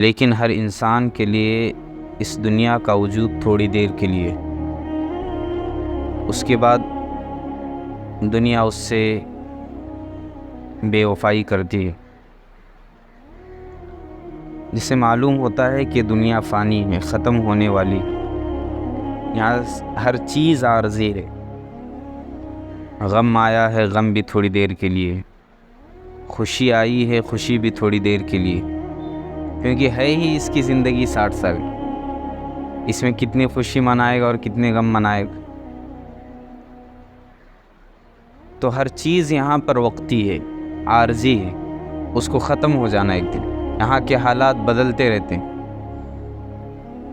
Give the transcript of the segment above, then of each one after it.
لیکن ہر انسان کے لیے اس دنیا کا وجود تھوڑی دیر کے لیے، اس کے بعد دنیا اس سے بے وفائی کرتی ہے، جس سے معلوم ہوتا ہے کہ دنیا فانی ہے، ختم ہونے والی، یہاں ہر چیز عارضی ہے۔ غم آیا ہے، غم بھی تھوڑی دیر کے لیے، خوشی آئی ہے، خوشی بھی تھوڑی دیر کے لیے، کیونکہ ہے ہی اس کی زندگی 60 سال، اس میں کتنی خوشی منائے گا اور کتنے غم منائے گا۔ تو ہر چیز یہاں پر وقتی ہے، عارضی ہے، اس کو ختم ہو جانا ایک دن۔ یہاں کے حالات بدلتے رہتے ہیں،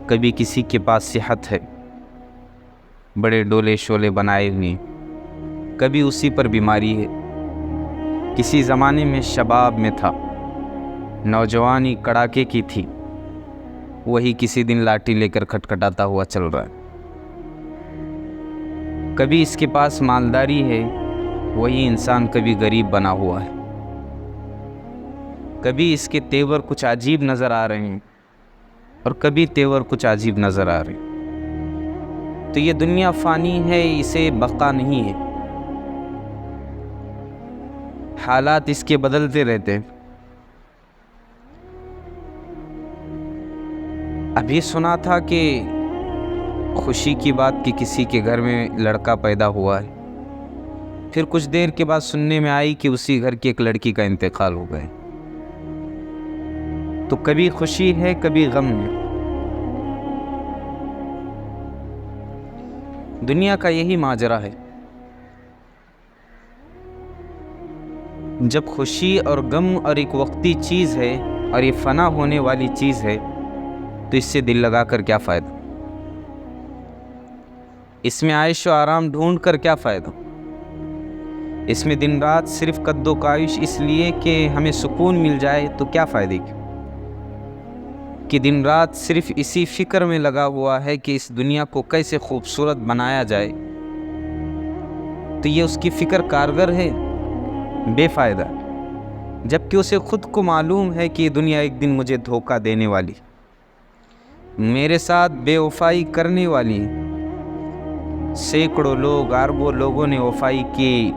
کبھی کسی کے پاس صحت ہے، بڑے ڈولے شولے بنائے ہوئے، کبھی اسی پر بیماری ہے۔ کسی زمانے میں شباب میں تھا، نوجوانی کڑاکے کی تھی، وہی کسی دن لاٹھی لے کر کھٹکھٹاتا ہوا چل رہا ہے۔ کبھی اس کے پاس مالداری ہے، وہی انسان کبھی غریب بنا ہوا ہے۔ کبھی اس کے تیور کچھ عجیب نظر آ رہے ہیں اور کبھی تیور کچھ عجیب نظر آ رہے ہیں۔ تو یہ دنیا فانی ہے، اسے بقا نہیں ہے، حالات اس کے بدلتے رہتے ہیں۔ ابھی سنا تھا کہ خوشی کی بات کہ کسی کے گھر میں لڑکا پیدا ہوا ہے، پھر کچھ دیر کے بعد سننے میں آئی کہ اسی گھر کی ایک لڑکی کا انتقال ہو گیا۔ تو کبھی خوشی ہے، کبھی غم ہے۔ دنیا کا یہی ماجرا ہے، جب خوشی اور غم اور ایک وقتی چیز ہے اور یہ فنا ہونے والی چیز ہے، تو اس سے دل لگا کر کیا فائدہ؟ اس میں عیش و آرام ڈھونڈ کر کیا فائدہ؟ اس میں دن رات صرف قد و کاوش اس لیے کہ ہمیں سکون مل جائے تو کیا فائدے کی؟ کہ دن رات صرف اسی فکر میں لگا ہوا ہے کہ اس دنیا کو کیسے خوبصورت بنایا جائے، تو یہ اس کی فکر کارگر ہے، بے فائدہ، جبکہ اسے خود کو معلوم ہے کہ یہ دنیا ایک دن مجھے دھوکہ دینے والی، میرے ساتھ بے وفائی کرنے والی۔ سینکڑوں لوگ، اربوں لوگوں نے وفائی کی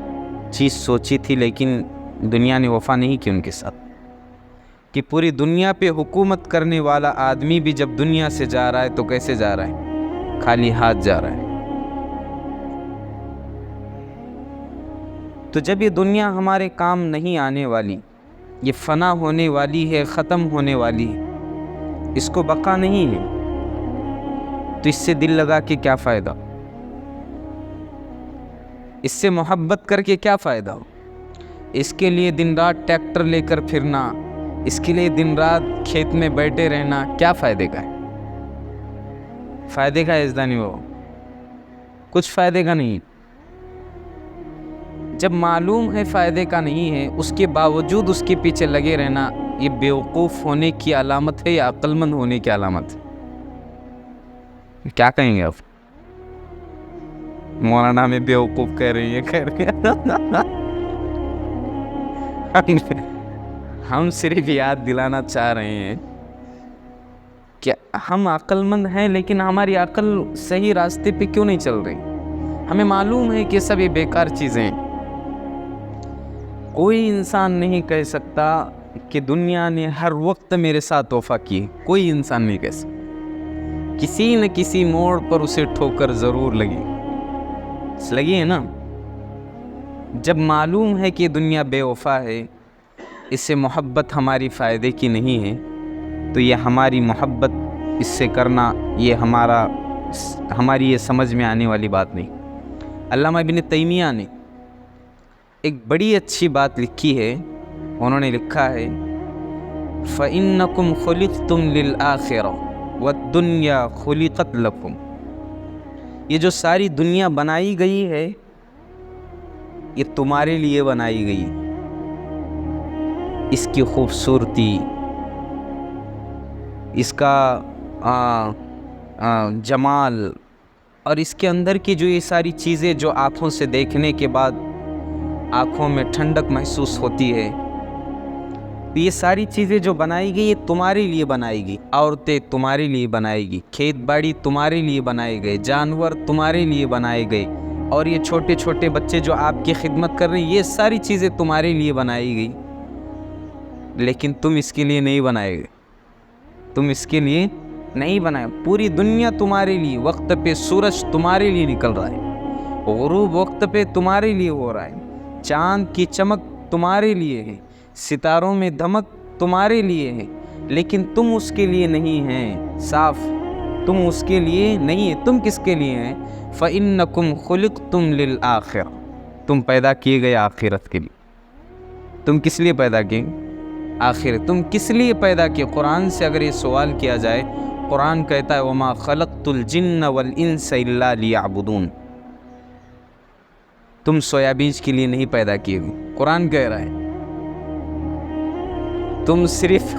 چیز سوچی تھی، لیکن دنیا نے وفا نہیں کی ان کے ساتھ۔ کہ پوری دنیا پہ حکومت کرنے والا آدمی بھی جب دنیا سے جا رہا ہے تو کیسے جا رہا ہے؟ خالی ہاتھ جا رہا ہے۔ تو جب یہ دنیا ہمارے کام نہیں آنے والی، یہ فنا ہونے والی ہے، ختم ہونے والی ہے، اس کو بقا نہیں ہے، تو اس سے دل لگا کے کیا فائدہ؟ اس سے محبت کر کے کیا فائدہ ہو؟ اس کے لیے دن رات ٹریکٹر لے کر پھرنا، اس کے لیے دن رات کھیت میں بیٹھے رہنا، کیا فائدے کا ہے؟ فائدے کا ازدہ نہیں، وہ کچھ فائدے کا نہیں۔ جب معلوم ہے فائدے کا نہیں ہے، اس کے باوجود اس کے پیچھے لگے رہنا، یہ بیوقوف ہونے کی علامت ہے یا عقل مند ہونے کی علامت ہے؟ کیا کہیں گے آپ؟ مولانا ہمیں بیوقوف کہہ رہی ہے، کہہ رہی ہے۔ ہم صرف یاد دلانا چاہ رہے ہیں کہ ہم عقل مند ہیں، لیکن ہماری عقل صحیح راستے پہ کیوں نہیں چل رہی؟ ہمیں معلوم ہے کہ سب یہ بیکار چیزیں ہیں۔ کوئی انسان نہیں کہہ سکتا کہ دنیا نے ہر وقت میرے ساتھ وفا کی، کوئی انسان نہیں کہہ سکتا۔ کسی نہ کسی موڑ پر اسے ٹھوکر ضرور لگی ہے نا۔ جب معلوم ہے کہ دنیا بے وفا ہے، اس سے محبت ہماری فائدے کی نہیں ہے، تو یہ ہماری محبت اس سے کرنا، یہ ہماری یہ سمجھ میں آنے والی بات نہیں۔ علامہ ابن تیمیہ نے ایک بڑی اچھی بات لکھی ہے، انہوں نے لکھا ہے فَإِنَّكُمْ خُلِقْتُمْ لِلْآخِرَةِ وَالدُّنْيَا خُلِقَتْ لَكُمْ۔ یہ جو ساری دنیا بنائی گئی ہے، یہ تمہارے لیے بنائی گئی۔ اس کی خوبصورتی، اس کا جمال، اور اس کے اندر کی جو یہ ساری چیزیں جو آنکھوں سے دیکھنے کے بعد آنکھوں میں ٹھنڈک محسوس ہوتی ہے، یہ ساری چیزیں جو بنائی گئی یہ تمہارے لیے بنائی گئی، عورتیں تمہارے لیے بنائی گئی، کھیت باڑی تمہارے لیے بنائے گئے، جانور تمہارے لیے بنائے گئے، اور یہ چھوٹے چھوٹے بچے جو آپ کی خدمت کر رہے ہیں یہ ساری چیزیں تمہارے لیے بنائی گئی، لیکن تم اس کے لیے نہیں بنائے گئے، تم اس کے لیے نہیں بنائے۔ پوری دنیا تمہارے لیے، وقت پہ سورج تمہارے لیے نکل رہا ہے، غروب وقت پہ تمہارے لیے ہو رہا ہے، چاند کی چمک تمہارے لیے ہے، ستاروں میں دھمک تمہارے لیے ہے، لیکن تم اس کے لیے نہیں ہیں۔ صاف تم اس کے لیے نہیں ہیں، تم کس کے لیے ہیں؟ فَإِنَّكُمْ خُلِقْتُمْ لِلْآخِرَةِ، تم پیدا کیے گئے آخرت کے لیے۔ تم کس لیے پیدا کیے؟ آخرت۔ تم کس لیے پیدا کیے؟ قرآن سے اگر یہ سوال کیا جائے، قرآن کہتا ہے وَمَا خَلَقْتُ الْجِنَّ وَالْإِنسَ إِلَّا لِيَعْبُدُونَ، تم سویا بیج کے لیے نہیں پیدا کیے گئے، قرآن کہہ رہا ہے۔ تم صرف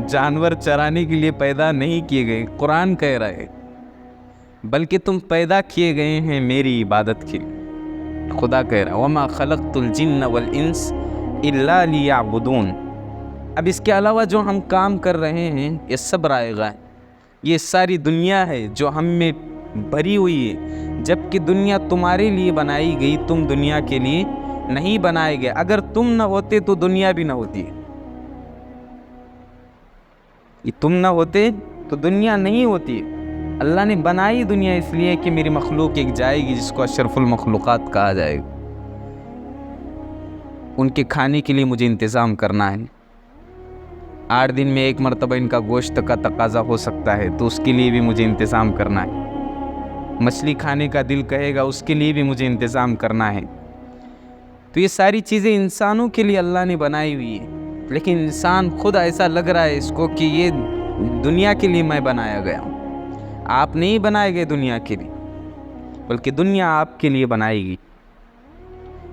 جانور چرانے کے لیے پیدا نہیں کیے گئے، قرآن کہہ رہا ہے، بلکہ تم پیدا کیے گئے ہیں میری عبادت کے لیے۔ خدا کہہ رہا ہے وَمَا خَلَقْتُ الْجِنَّ وَالْإِنسَ إِلَّا لِيَعْبُدُونَ۔ اب اس کے علاوہ جو ہم کام کر رہے ہیں یہ سب رائے گا ہے، یہ ساری دنیا ہے جو ہم میں بھری ہوئی ہے، جبکہ دنیا تمہارے لیے بنائی گئی، تم دنیا کے لیے نہیں بنائے گئے۔ اگر تم نہ ہوتے تو دنیا بھی نہ ہوتی، تم نہ ہوتے تو دنیا نہیں ہوتی۔ اللہ نے بنائی دنیا اس لیے کہ میری مخلوق ایک جائے گی جس کو اشرف المخلوقات کہا جائے گا، ان کے کھانے کے لیے مجھے انتظام کرنا ہے۔ 8 دن میں ایک مرتبہ ان کا گوشت کا تقاضا ہو سکتا ہے تو اس کے لیے بھی مجھے انتظام کرنا ہے۔ مچھلی کھانے کا دل کہے گا اس کے لیے بھی مجھے انتظام کرنا ہے۔ تو یہ ساری چیزیں انسانوں کے لیے اللہ نے بنائی ہوئی ہے، لیکن انسان خود ایسا لگ رہا ہے اس کو کہ یہ دنیا کے لیے میں بنایا گیا ہوں۔ آپ نہیں بنائے گئے دنیا کے لیے، بلکہ دنیا آپ کے لیے بنائی گئی۔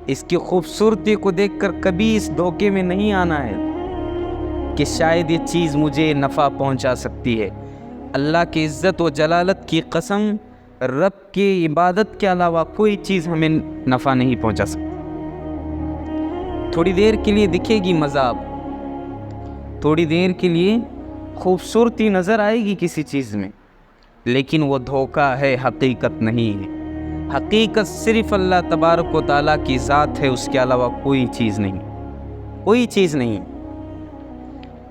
اس کی خوبصورتی کو دیکھ کر کبھی اس دھوکے میں نہیں آنا ہے کہ شاید یہ چیز مجھے نفع پہنچا سکتی ہے۔ اللہ کی عزت و جلالت کی قسم، رب کی عبادت کے علاوہ کوئی چیز ہمیں نفع نہیں پہنچا سکتی۔ تھوڑی دیر کے لیے دکھے گی مذاق، تھوڑی دیر کے لیے خوبصورتی نظر آئے گی کسی چیز میں، لیکن وہ دھوکہ ہے، حقیقت نہیں ہے۔ حقیقت صرف اللہ تبارک و تعالیٰ کی ذات ہے، اس کے علاوہ کوئی چیز نہیں، کوئی چیز نہیں۔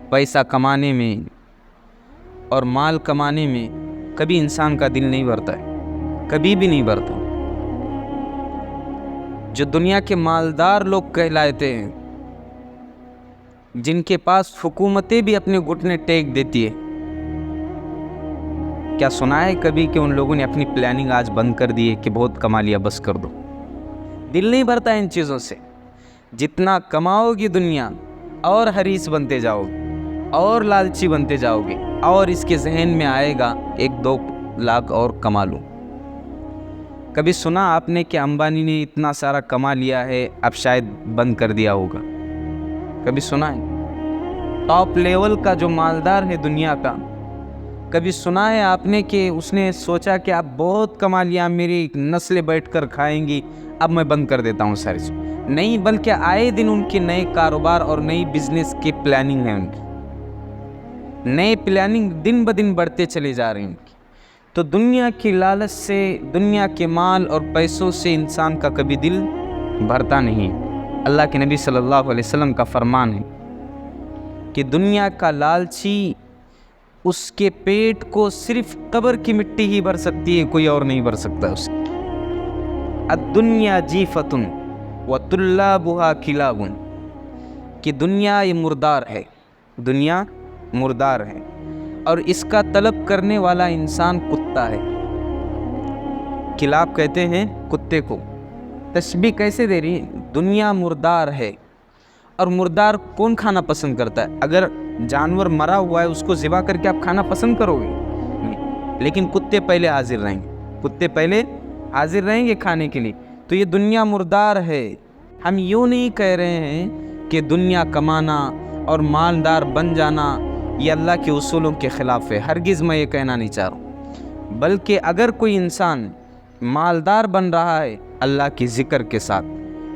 پیسہ کمانے میں اور مال کمانے میں کبھی انسان کا دل نہیں بھرتا ہے، کبھی بھی نہیں بھرتا۔ جو دنیا کے مالدار لوگ کہلاتے ہیں، جن کے پاس حکومتیں بھی اپنے گھٹنے ٹیک دیتی ہے، کیا سنا ہے کبھی کہ ان لوگوں نے اپنی پلاننگ آج بند کر دی ہے کہ بہت کما لیا بس کر دو؟ دل نہیں بھرتا ان چیزوں سے۔ جتنا کماؤ گی دنیا اور حریص بنتے جاؤ گے اور لالچی بنتے جاؤ گے، اور اس کے ذہن میں آئے گا 1-2 لاکھ اور کما لوں۔ کبھی سنا آپ نے کہ امبانی نے اتنا سارا کما لیا ہے اب شاید بند کر دیا ہوگا؟ کبھی سنا ہے؟ ٹاپ لیول کا جو مالدار ہے دنیا کا، کبھی سنا ہے آپ نے کہ اس نے سوچا کہ اب بہت کما لیا، میری نسلیں بیٹھ کر کھائیں گی، اب میں بند کر دیتا ہوں ساری چیز؟ نہیں، بلکہ آئے دن ان کے نئے کاروبار اور نئی بزنس کی پلاننگ ہے، ان کی نئے پلاننگ دن بدن بڑھتے چلے جا رہے ہیں ان کی۔ تو دنیا کی لالچ سے، دنیا کے مال اور پیسوں سے انسان کا کبھی دل بھرتا نہیں۔ اللہ کے نبی صلی اللہ علیہ وسلم کا فرمان ہے کہ دنیا کا لالچی اس کے پیٹ کو صرف قبر کی مٹی ہی بھر سکتی ہے، کوئی اور نہیں بھر سکتا اس کی۔ الدنیا جیفۃ وطلابها کلاب، کہ دنیا یہ مردار ہے، دنیا مردار ہے اور اس کا طلب کرنے والا انسان کتا ہے۔ کلاب کہتے ہیں کتے کو۔ تشبیہ کیسے دے رہی ہے؟ دنیا مردار ہے، اور مردار کون کھانا پسند کرتا ہے؟ اگر جانور مرا ہوا ہے اس کو ذبح کر کے آپ کھانا پسند کرو گے؟ نہیں، لیکن کتے پہلے حاضر رہیں گے، کتے پہلے حاضر رہیں گے کھانے کے لیے۔ تو یہ دنیا مردار ہے۔ ہم یوں نہیں کہہ رہے ہیں کہ دنیا کمانا اور مالدار بن جانا یہ اللہ کے اصولوں کے خلاف ہے، ہرگز میں یہ کہنا نہیں چاہ رہا ہوں۔ بلکہ اگر کوئی انسان مالدار بن رہا ہے اللہ کی ذکر کے ساتھ،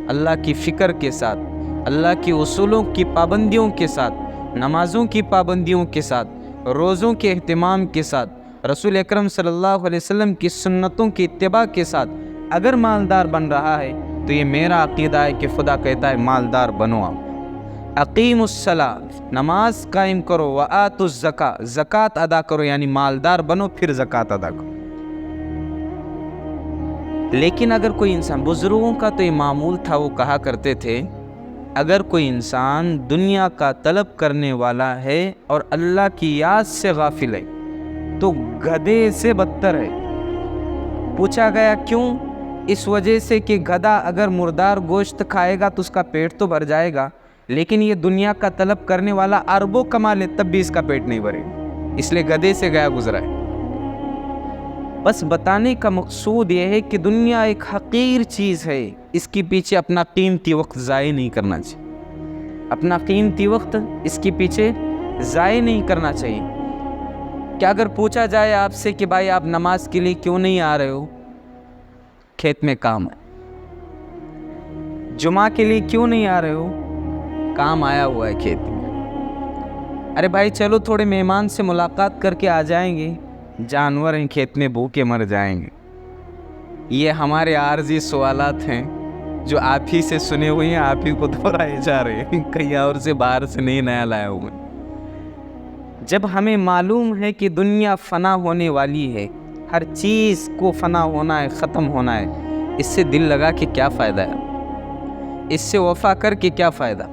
اللہ کی فکر کے ساتھ، اللہ کی اصولوں کی پابندیوں کے ساتھ، نمازوں کی پابندیوں کے ساتھ، روزوں کے اہتمام کے ساتھ، رسول اکرم صلی اللہ علیہ وسلم کی سنتوں کی اتباع کے ساتھ اگر مالدار بن رہا ہے تو یہ میرا عقیدہ ہے کہ خدا کہتا ہے مالدار بنو آپ۔ اقیم الصلاۃ، نماز قائم کرو، وآتوا الزکاۃ، زکوٰۃ ادا کرو، یعنی مالدار بنو پھر زکوٰۃ ادا کرو۔ لیکن اگر کوئی انسان، بزرگوں کا تو یہ معمول تھا، وہ کہا کرتے تھے اگر کوئی انسان دنیا کا طلب کرنے والا ہے اور اللہ کی یاد سے غافل ہے تو گدھے سے بدتر ہے۔ پوچھا گیا کیوں؟ اس وجہ سے کہ گدھا اگر مردار گوشت کھائے گا تو اس کا پیٹ تو بھر جائے گا، لیکن یہ دنیا کا طلب کرنے والا اربوں کما لے تب بھی اس کا پیٹ نہیں بھرے، اس لیے گدھے سے گیا گزرا ہے۔ بس بتانے کا مقصود یہ ہے کہ دنیا ایک حقیر چیز ہے، اس کے پیچھے اپنا قیمتی وقت ضائع نہیں کرنا چاہیے، اپنا قیمتی وقت اس کے پیچھے ضائع نہیں کرنا چاہیے۔ کیا اگر پوچھا جائے آپ سے کہ بھائی آپ نماز کے لیے کیوں نہیں آ رہے ہو؟ کھیت میں کام ہے۔ جمعہ کے لیے کیوں نہیں آ رہے ہو؟ کام آیا ہوا ہے کھیت میں۔ ارے بھائی چلو تھوڑے مہمان سے ملاقات کر کے آ جائیں گے، جانور ہیں کھیت میں بھوکے مر جائیں گے۔ یہ ہمارے عارضی سوالات ہیں جو آپ ہی سے سنے ہوئے ہیں، آپ ہی کو دہرائے جا رہے ہیں، کہیں اور سے باہر سے نہیں نیا لایا ہوئے۔ جب ہمیں معلوم ہے کہ دنیا فنا ہونے والی ہے، ہر چیز کو فنا ہونا ہے، ختم ہونا ہے، اس سے دل لگا کہ کیا فائدہ ہے، اس سے وفا کر کے کیا فائدہ؟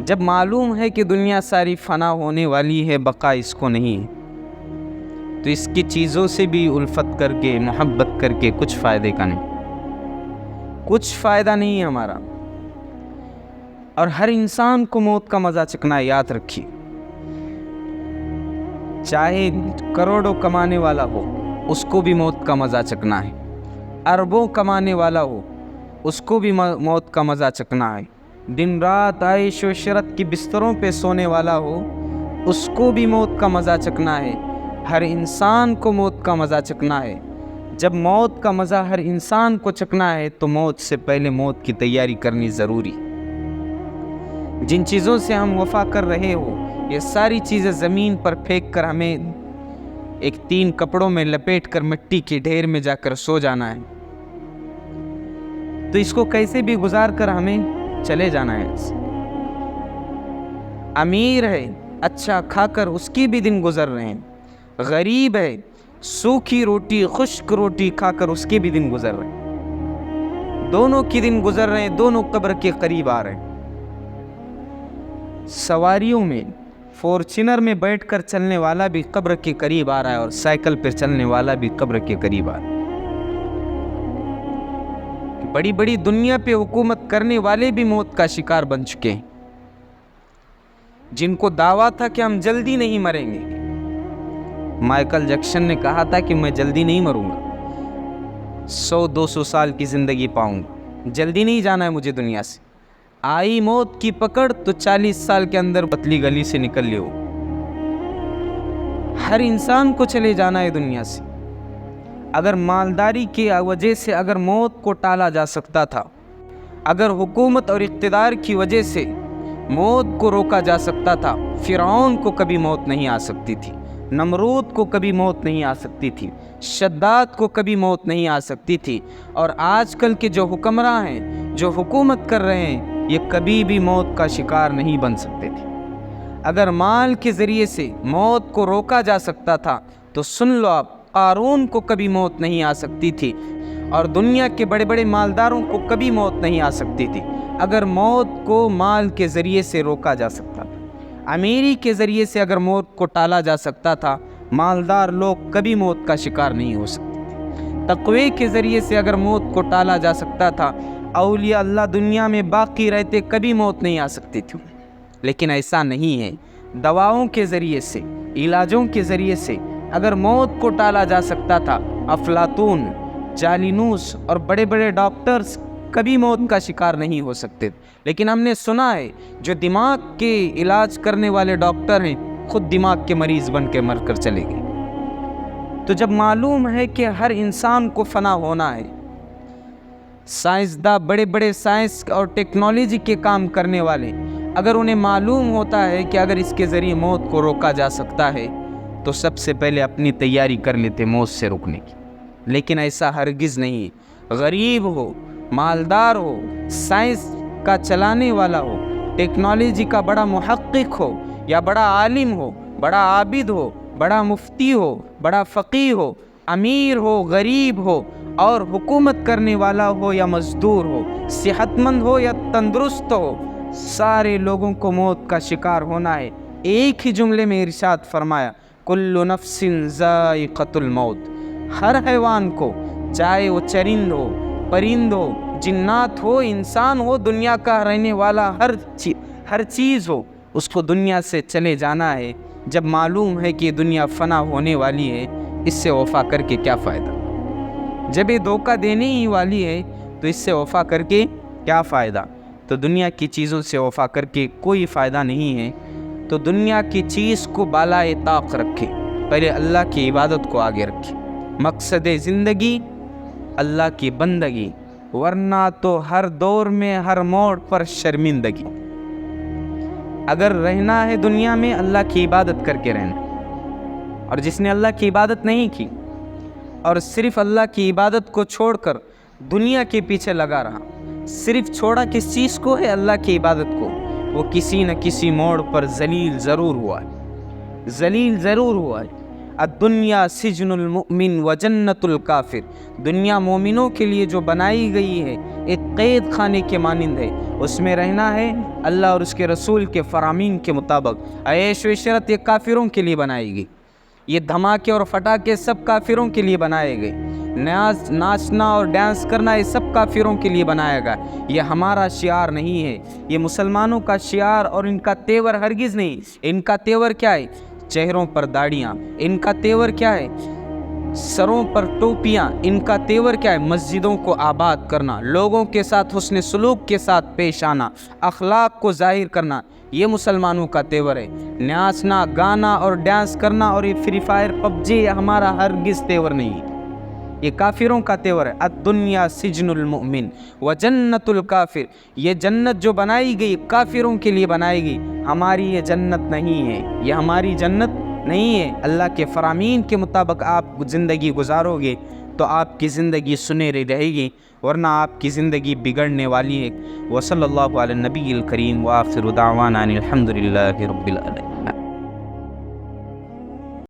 جب معلوم ہے کہ دنیا ساری فنا ہونے والی ہے، بقا اس کو نہیں ہے، تو اس کی چیزوں سے بھی الفت کر کے، محبت کر کے کچھ فائدے کا نہیں، کچھ فائدہ نہیں ہے ہمارا۔ اور ہر انسان کو موت کا مزہ چکھنا ہے، یاد رکھیے، چاہے کروڑوں کمانے والا ہو اس کو بھی موت کا مزہ چکھنا ہے، اربوں کمانے والا ہو اس کو بھی موت کا مزہ چکھنا ہے، دن رات عیش و عشرت کی بستروں پہ سونے والا ہو اس کو بھی موت کا مزہ چکھنا ہے، ہر انسان کو موت کا مزہ چکھنا ہے۔ جب موت کا مزہ ہر انسان کو چکھنا ہے تو موت سے پہلے موت کی تیاری کرنی ضروری۔ جن چیزوں سے ہم وفا کر رہے ہو یہ ساری چیزیں زمین پر پھینک کر ہمیں ایک 3 کپڑوں میں لپیٹ کر مٹی کے ڈھیر میں جا کر سو جانا ہے، تو اس کو کیسے بھی گزار کر ہمیں چلے جانا ہے۔ امیر ہے اچھا کھا کر اس کی بھی دن گزر رہے ہیں، غریب ہے سوکھی روٹی خشک روٹی کھا کر اس کے بھی دن گزر رہے ہیں، دونوں کی دن گزر رہے ہیں، دونوں قبر کے قریب آ رہے ہیں۔ سواریوں میں فورچونر میں بیٹھ کر چلنے والا بھی قبر کے قریب آ رہا ہے اور سائیکل پر چلنے والا بھی قبر کے قریب آ رہا ہے۔ بڑی بڑی دنیا پہ حکومت کرنے والے بھی موت کا شکار بن چکے ہیں، جن کو دعویٰ تھا کہ ہم جلدی نہیں مریں گے۔ مائیکل جیکسن نے کہا تھا کہ میں جلدی نہیں مروں گا، 100-200 سال کی زندگی پاؤں گا، جلدی نہیں جانا ہے مجھے دنیا سے۔ آئی موت کی پکڑ تو 40 سال کے اندر پتلی گلی سے نکل لیو۔ ہر انسان کو چلے جانا ہے دنیا سے۔ اگر مالداری کی وجہ سے اگر موت کو ٹالا جا سکتا تھا، اگر حکومت اور اقتدار کی وجہ سے موت کو روکا جا سکتا تھا، فرعون کو کبھی موت نہیں آ سکتی تھی، نمرود کو کبھی موت نہیں آ سکتی تھی، شداد کو کبھی موت نہیں آ سکتی تھی، اور آج کل کے جو حکمراں ہیں جو حکومت کر رہے ہیں یہ کبھی بھی موت کا شکار نہیں بن سکتے تھے۔ اگر مال کے ذریعے سے موت کو روکا جا سکتا تھا تو سن لو آپ، قارون کو کبھی موت نہیں آ سکتی تھی، اور دنیا کے بڑے بڑے مالداروں کو کبھی موت نہیں آ سکتی تھی اگر موت کو مال کے ذریعے سے روکا جا سکتا تھا۔ امیری کے ذریعے سے اگر موت کو ٹالا جا سکتا تھا، مالدار لوگ کبھی موت کا شکار نہیں ہو سکتے تھے۔ تقوی کے ذریعے سے اگر موت کو ٹالا جا سکتا تھا، اولیاء اللہ دنیا میں باقی رہتے کبھی موت نہیں آ سکتی تھی، لیکن ایسا نہیں ہے۔ دواؤں کے ذریعے سے، علاجوں کے ذریعے سے اگر موت کو ٹالا جا سکتا تھا، افلاطون، جالینوس اور بڑے بڑے ڈاکٹرز کبھی موت کا شکار نہیں ہو سکتے، لیکن ہم نے سنا ہے جو دماغ کے علاج کرنے والے ڈاکٹر ہیں خود دماغ کے مریض بن کے مر کر چلے گئے۔ تو جب معلوم ہے کہ ہر انسان کو فنا ہونا ہے، سائنسداں، بڑے بڑے سائنس اور ٹیکنالوجی کے کام کرنے والے، اگر انہیں معلوم ہوتا ہے کہ اگر اس کے ذریعے موت کو روکا جا سکتا ہے تو سب سے پہلے اپنی تیاری کر لیتے موت سے روکنے کی، لیکن ایسا ہرگز نہیں۔ غریب ہو، مالدار ہو، سائنس کا چلانے والا ہو، ٹیکنالوجی کا بڑا محقق ہو یا بڑا عالم ہو، بڑا عابد ہو، بڑا مفتی ہو، بڑا فقیہ ہو، امیر ہو، غریب ہو، اور حکومت کرنے والا ہو یا مزدور ہو، صحت مند ہو یا تندرست ہو، سارے لوگوں کو موت کا شکار ہونا ہے۔ ایک ہی جملے میں ارشاد فرمایا، کل نفس ذائقۃ الموت، ہر حیوان کو، چاہے وہ چرند ہو، پرند ہو، جنات ہو، انسان ہو، دنیا کا رہنے والا ہر چیز ہو، اس کو دنیا سے چلے جانا ہے۔ جب معلوم ہے کہ دنیا فنا ہونے والی ہے، اس سے وفا کر کے کیا فائدہ؟ جب یہ دھوکہ دینے ہی والی ہے تو اس سے وفا کر کے کیا فائدہ؟ تو دنیا کی چیزوں سے وفا کر کے کوئی فائدہ نہیں ہے۔ تو دنیا کی چیز کو بالائے طاق رکھے، پہلے اللہ کی عبادت کو آگے رکھے۔ مقصد زندگی اللہ کی بندگی، ورنہ تو ہر دور میں ہر موڑ پر شرمندگی۔ اگر رہنا ہے دنیا میں، اللہ کی عبادت کر کے رہنا، اور جس نے اللہ کی عبادت نہیں کی اور صرف اللہ کی عبادت کو چھوڑ کر دنیا کے پیچھے لگا رہا، صرف چھوڑا کس چیز کو ہے؟ اللہ کی عبادت کو، وہ کسی نہ کسی موڑ پر ذلیل ضرور ہوا ہے، ذلیل ضرور ہوا ہے۔ الدنیا سجن المؤمن و جنت الکافر، دنیا مومنوں کے لیے جو بنائی گئی ہے ایک قید خانے کے مانند ہے، اس میں رہنا ہے اللہ اور اس کے رسول کے فرامین کے مطابق۔ عیش و عشرت یہ کافروں کے لیے بنائی گئی، یہ دھماکے اور پٹاخے سب کافروں کے لیے بنائے گئے، ناچنا اور ڈانس کرنا یہ سب کافروں کے لیے بنایا گیا۔ یہ ہمارا شعار نہیں ہے، یہ مسلمانوں کا شعار اور ان کا تیور ہرگز نہیں۔ ان کا تیور کیا ہے؟ چہروں پر داڑیاں۔ ان کا تیور کیا ہے؟ سروں پر ٹوپیاں۔ ان کا تیور کیا ہے؟ مسجدوں کو آباد کرنا، لوگوں کے ساتھ حسن سلوک کے ساتھ پیش آنا، اخلاق کو ظاہر کرنا، یہ مسلمانوں کا تیور ہے۔ ناچنا، گانا اور ڈانس کرنا اور یہ فری فائر، پب جی ہمارا ہرگز تیور نہیں، یہ کافروں کا تیور ہے۔ الدنیا سجن المؤمن و جنت الکافر، یہ جنت جو بنائی گئی کافروں کے لیے بنائی گئی، ہماری یہ جنت نہیں ہے، یہ ہماری جنت نہیں ہے۔ اللہ کے فرامین کے مطابق آپ زندگی گزارو گے تو آپ کی زندگی سنہری رہے گی، ورنہ آپ کی زندگی بگڑنے والی ہے۔ وصلی اللہ علی النبی الکریم وآخر دعوانا ان الحمد للہ رب العالمین۔